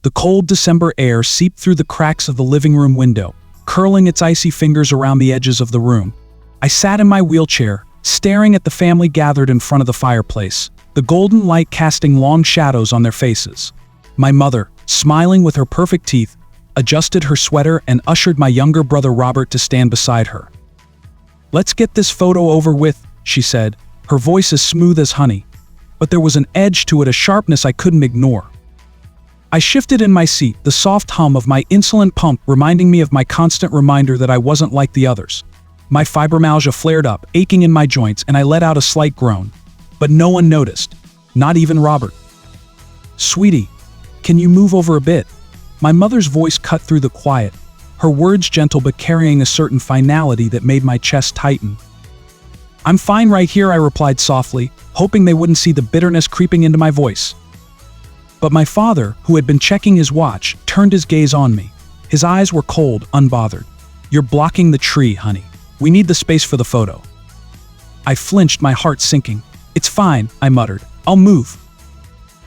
The cold December air seeped through the cracks of the living room window, curling its icy fingers around the edges of the room. I sat in my wheelchair, staring at the family gathered in front of the fireplace, the golden light casting long shadows on their faces. My mother, smiling with her perfect teeth, adjusted her sweater and ushered my younger brother Robert to stand beside her. "Let's get this photo over with," she said, her voice as smooth as honey. But there was an edge to it, a sharpness I couldn't ignore. I shifted in my seat, the soft hum of my insulin pump reminding me of my constant reminder that I wasn't like the others. My fibromyalgia flared up, aching in my joints, and I let out a slight groan. But no one noticed, not even Robert. "Sweetie, can you move over a bit?" My mother's voice cut through the quiet, her words gentle but carrying a certain finality that made my chest tighten. "I'm fine right here," I replied softly, hoping they wouldn't see the bitterness creeping into my voice. But my father, who had been checking his watch, turned his gaze on me. His eyes were cold, unbothered. "You're blocking the tree, honey. We need the space for the photo." I flinched, my heart sinking. "It's fine," I muttered. "I'll move."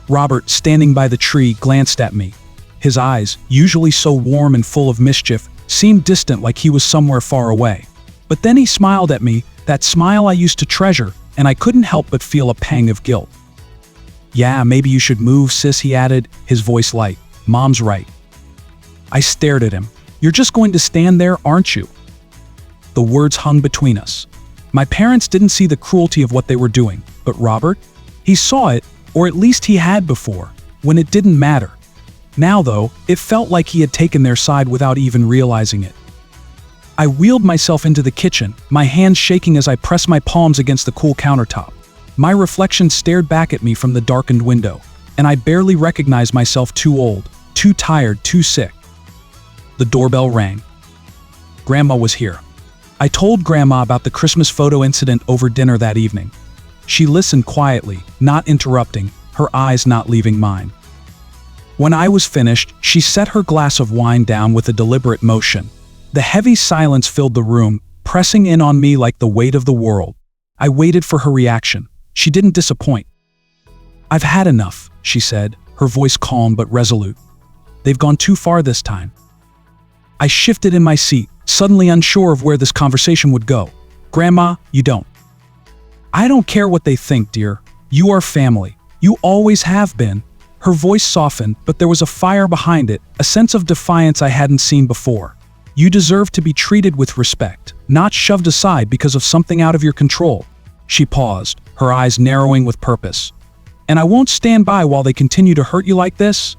Robert, standing by the tree, glanced at me. His eyes, usually so warm and full of mischief, seemed distant, like he was somewhere far away. But then he smiled at me, that smile I used to treasure, and I couldn't help but feel a pang of guilt. "Yeah, maybe you should move, sis," he added, his voice light. "Mom's right." I stared at him. "You're just going to stand there, aren't you?" The words hung between us. My parents didn't see the cruelty of what they were doing, but Robert? He saw it, or at least he had before, when it didn't matter. Now, though, it felt like he had taken their side without even realizing it. I wheeled myself into the kitchen, my hands shaking as I pressed my palms against the cool countertop. My reflection stared back at me from the darkened window, and I barely recognized myself, too old, too tired, too sick. The doorbell rang. Grandma was here. I told Grandma about the Christmas photo incident over dinner that evening. She listened quietly, not interrupting, her eyes not leaving mine. When I was finished, she set her glass of wine down with a deliberate motion. The heavy silence filled the room, pressing in on me like the weight of the world. I waited for her reaction. She didn't disappoint. "I've had enough," she said, her voice calm but resolute. "They've gone too far this time." I shifted in my seat, suddenly unsure of where this conversation would go. "Grandma, you don't." "I don't care what they think, dear. You are family. You always have been." Her voice softened, but there was a fire behind it, a sense of defiance I hadn't seen before. "You deserve to be treated with respect, not shoved aside because of something out of your control." She paused, her eyes narrowing with purpose. "And I won't stand by while they continue to hurt you like this."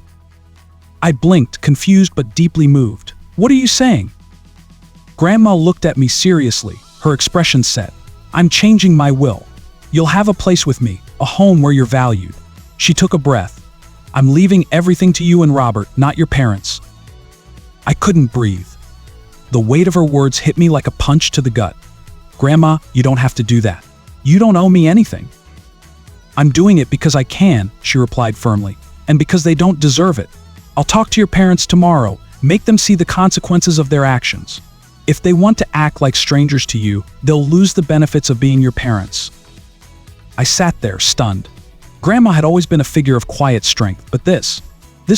I blinked, confused but deeply moved. "What are you saying?" Grandma looked at me seriously, her expression set. "I'm changing my will. You'll have a place with me, a home where you're valued." She took a breath. "I'm leaving everything to you and Robert, not your parents." I couldn't breathe. The weight of her words hit me like a punch to the gut. "Grandma, you don't have to do that. You don't owe me anything." "I'm doing it because I can," she replied firmly, "and because they don't deserve it. I'll talk to your parents tomorrow, make them see the consequences of their actions. If they want to act like strangers to you, they'll lose the benefits of being your parents." I sat there, stunned. Grandma had always been a figure of quiet strength, but this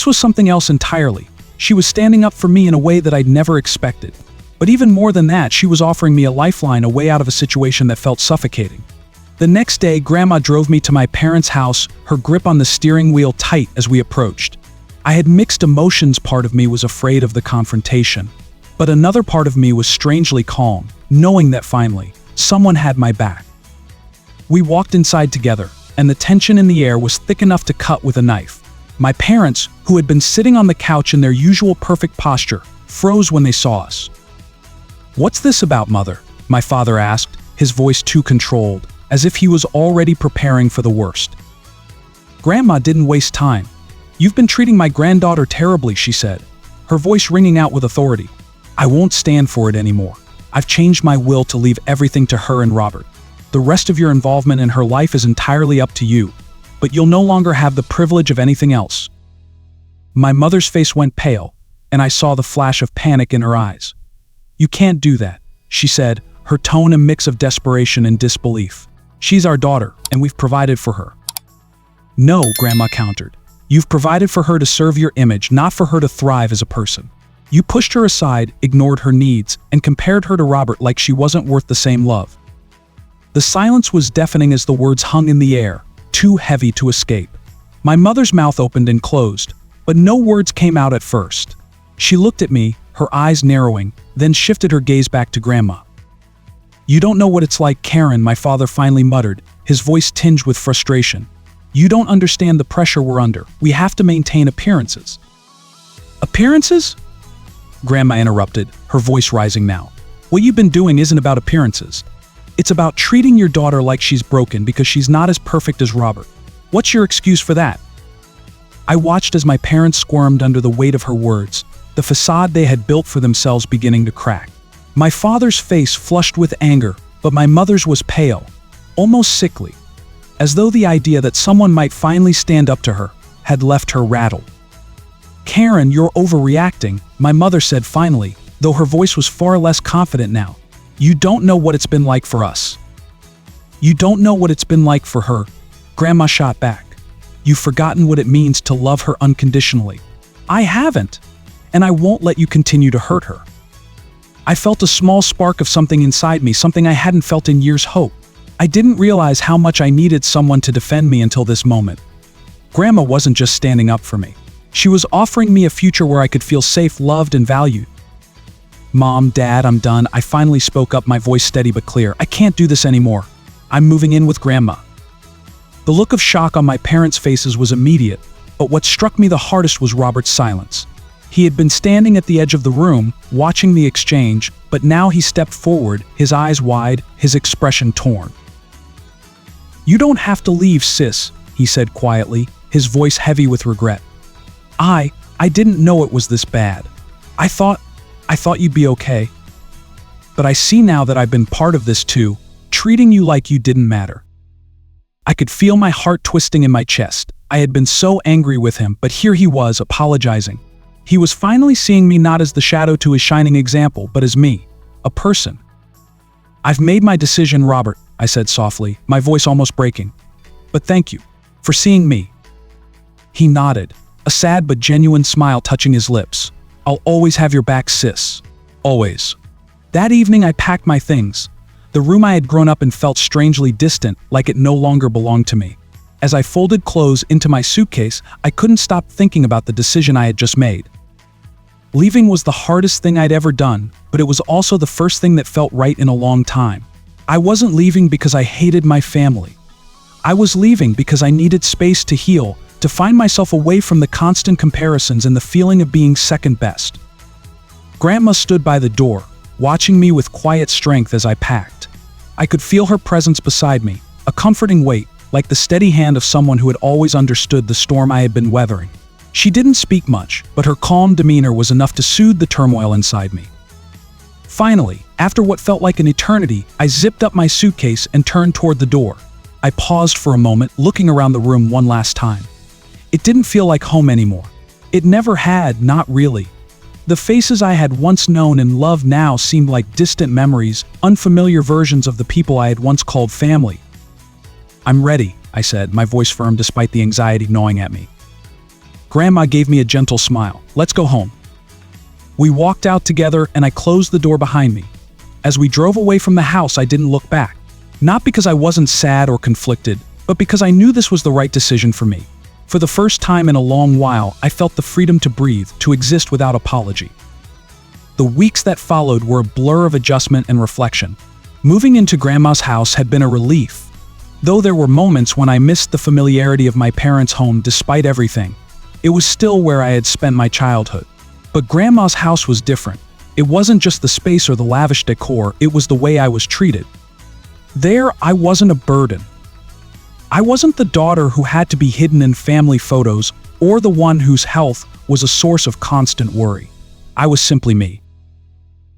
was something else entirely. She was standing up for me in a way that I'd never expected. But even more than that, she was offering me a lifeline, a way out of a situation that felt suffocating. The next day, Grandma drove me to my parents' house, her grip on the steering wheel tight as we approached. I had mixed emotions. Part of me was afraid of the confrontation, but another part of me was strangely calm, knowing that finally, someone had my back. We walked inside together, and the tension in the air was thick enough to cut with a knife. My parents, who had been sitting on the couch in their usual perfect posture, froze when they saw us. "What's this about, Mother?" my father asked, his voice too controlled, as if he was already preparing for the worst. Grandma didn't waste time. "You've been treating my granddaughter terribly," she said, her voice ringing out with authority. "I won't stand for it anymore. I've changed my will to leave everything to her and Robert. The rest of your involvement in her life is entirely up to you, but you'll no longer have the privilege of anything else." My mother's face went pale, and I saw the flash of panic in her eyes. "You can't do that," she said, her tone a mix of desperation and disbelief. "She's our daughter, and we've provided for her." "No," Grandma countered. You've provided for her to serve your image, not for her to thrive as a person. You pushed her aside, ignored her needs, and compared her to Robert like she wasn't worth the same love. The silence was deafening as the words hung in the air, too heavy to escape. My mother's mouth opened and closed, but no words came out at first. She looked at me, her eyes narrowing, then shifted her gaze back to Grandma. "You don't know what it's like, Karen," my father finally muttered, his voice tinged with frustration. "You don't understand the pressure we're under. We have to maintain appearances." "Appearances?" Grandma interrupted, her voice rising now. "What you've been doing isn't about appearances. It's about treating your daughter like she's broken because she's not as perfect as Robert. What's your excuse for that?" I watched as my parents squirmed under the weight of her words, the facade they had built for themselves beginning to crack. My father's face flushed with anger, but my mother's was pale, almost sickly, as though the idea that someone might finally stand up to her had left her rattled. "Karen, you're overreacting," my mother said finally, though her voice was far less confident now. "You don't know what it's been like for us." "You don't know what it's been like for her," Grandma shot back. "You've forgotten what it means to love her unconditionally." "I haven't, and I won't let you continue to hurt her." I felt a small spark of something inside me, something I hadn't felt in years. Hope. I didn't realize how much I needed someone to defend me until this moment. Grandma wasn't just standing up for me. She was offering me a future where I could feel safe, loved, and valued. "Mom, Dad, I'm done," I finally spoke up, my voice steady but clear. "I can't do this anymore. I'm moving in with Grandma." The look of shock on my parents' faces was immediate, but what struck me the hardest was Robert's silence. He had been standing at the edge of the room, watching the exchange, but now he stepped forward, his eyes wide, his expression torn. "You don't have to leave, sis," he said quietly, his voice heavy with regret. I didn't know it was this bad. I thought you'd be okay. But I see now that I've been part of this too, treating you like you didn't matter." I could feel my heart twisting in my chest. I had been so angry with him, but here he was, apologizing. He was finally seeing me not as the shadow to his shining example, but as me, a person. "I've made my decision, Robert," I said softly, my voice almost breaking. "But thank you for seeing me." He nodded, a sad but genuine smile touching his lips. "I'll always have your back, sis. Always." That evening I packed my things. The room I had grown up in felt strangely distant, like it no longer belonged to me. As I folded clothes into my suitcase, I couldn't stop thinking about the decision I had just made. Leaving was the hardest thing I'd ever done, but it was also the first thing that felt right in a long time. I wasn't leaving because I hated my family. I was leaving because I needed space to heal, to find myself away from the constant comparisons and the feeling of being second best. Grandma stood by the door, watching me with quiet strength as I packed. I could feel her presence beside me, a comforting weight, like the steady hand of someone who had always understood the storm I had been weathering. She didn't speak much, but her calm demeanor was enough to soothe the turmoil inside me. Finally, after what felt like an eternity, I zipped up my suitcase and turned toward the door. I paused for a moment, looking around the room one last time. It didn't feel like home anymore. It never had, not really. The faces I had once known and loved now seemed like distant memories, unfamiliar versions of the people I had once called family. "I'm ready," I said, my voice firm despite the anxiety gnawing at me. Grandma gave me a gentle smile. "Let's go home." We walked out together and I closed the door behind me. As we drove away from the house, I didn't look back. Not because I wasn't sad or conflicted, but because I knew this was the right decision for me. For the first time in a long while, I felt the freedom to breathe, to exist without apology. The weeks that followed were a blur of adjustment and reflection. Moving into Grandma's house had been a relief. Though there were moments when I missed the familiarity of my parents' home despite everything, it was still where I had spent my childhood. But Grandma's house was different. It wasn't just the space or the lavish decor, it was the way I was treated. There, I wasn't a burden. I wasn't the daughter who had to be hidden in family photos or the one whose health was a source of constant worry. I was simply me.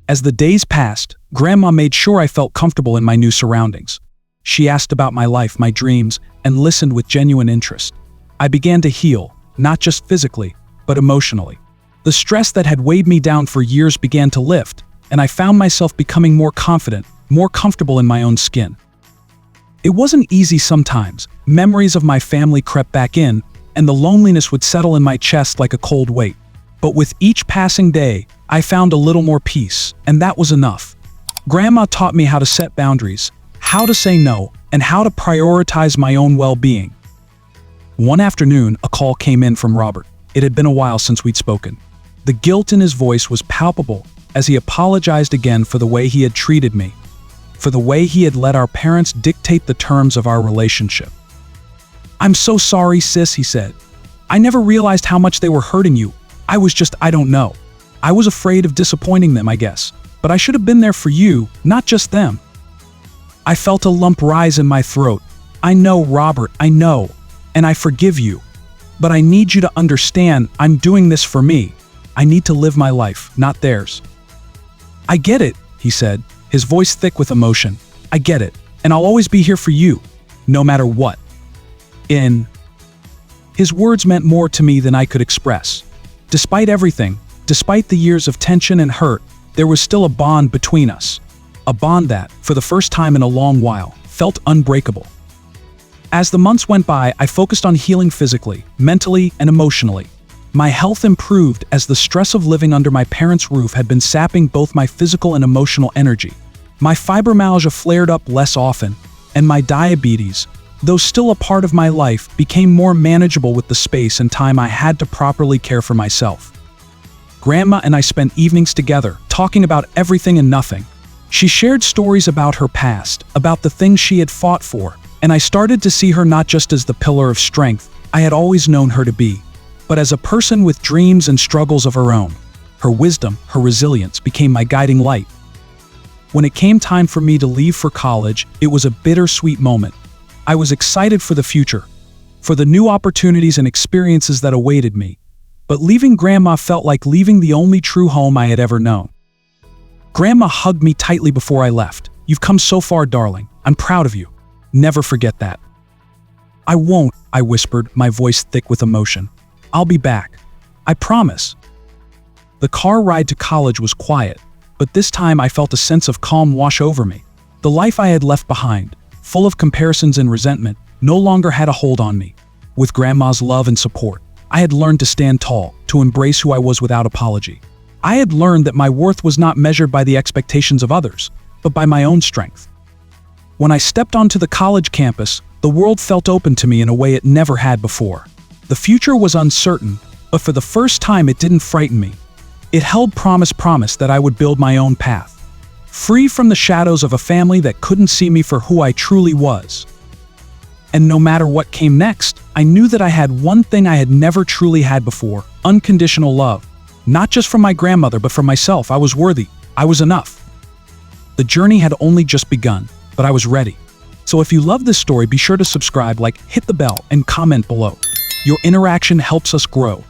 As the days passed, Grandma made sure I felt comfortable in my new surroundings. She asked about my life, my dreams, and listened with genuine interest. I began to heal, not just physically, but emotionally. The stress that had weighed me down for years began to lift, and I found myself becoming more confident, more comfortable in my own skin. It wasn't easy sometimes. Memories of my family crept back in, and the loneliness would settle in my chest like a cold weight. But with each passing day, I found a little more peace, and that was enough. Grandma taught me how to set boundaries, how to say no, and how to prioritize my own well-being. One afternoon, a call came in from Robert. It had been a while since we'd spoken. The guilt in his voice was palpable as he apologized again for the way he had treated me, for the way he had let our parents dictate the terms of our relationship. "I'm so sorry, sis," he said. "I never realized how much they were hurting you. I don't know. I was afraid of disappointing them, I guess. But I should have been there for you, not just them." I felt a lump rise in my throat. "I know, Robert, I know. And I forgive you. But I need you to understand I'm doing this for me. I need to live my life, not theirs." "I get it," he said, his voice thick with emotion. "I get it, and I'll always be here for you, no matter what." His words meant more to me than I could express. Despite everything, despite the years of tension and hurt, there was still a bond between us. A bond that, for the first time in a long while, felt unbreakable. As the months went by, I focused on healing physically, mentally, and emotionally. My health improved as the stress of living under my parents' roof had been sapping both my physical and emotional energy. My fibromyalgia flared up less often, and my diabetes, though still a part of my life, became more manageable with the space and time I had to properly care for myself. Grandma and I spent evenings together, talking about everything and nothing. She shared stories about her past, about the things she had fought for, and I started to see her not just as the pillar of strength I had always known her to be, but as a person with dreams and struggles of her own. Her wisdom, her resilience became my guiding light. When it came time for me to leave for college, it was a bittersweet moment. I was excited for the future, for the new opportunities and experiences that awaited me. But leaving Grandma felt like leaving the only true home I had ever known. Grandma hugged me tightly before I left. "You've come so far, darling. I'm proud of you. Never forget that." "I won't," I whispered, my voice thick with emotion. "I'll be back. I promise." The car ride to college was quiet, but this time I felt a sense of calm wash over me. The life I had left behind, full of comparisons and resentment, no longer had a hold on me. With Grandma's love and support, I had learned to stand tall, to embrace who I was without apology. I had learned that my worth was not measured by the expectations of others, but by my own strength. When I stepped onto the college campus, the world felt open to me in a way it never had before. The future was uncertain, but for the first time it didn't frighten me. It held promise that I would build my own path, free from the shadows of a family that couldn't see me for who I truly was. And no matter what came next, I knew that I had one thing I had never truly had before: unconditional love. Not just from my grandmother, but from myself. I was worthy. I was enough. The journey had only just begun, but I was ready. So if you love this story, be sure to subscribe, hit the bell, and comment below. Your interaction helps us grow.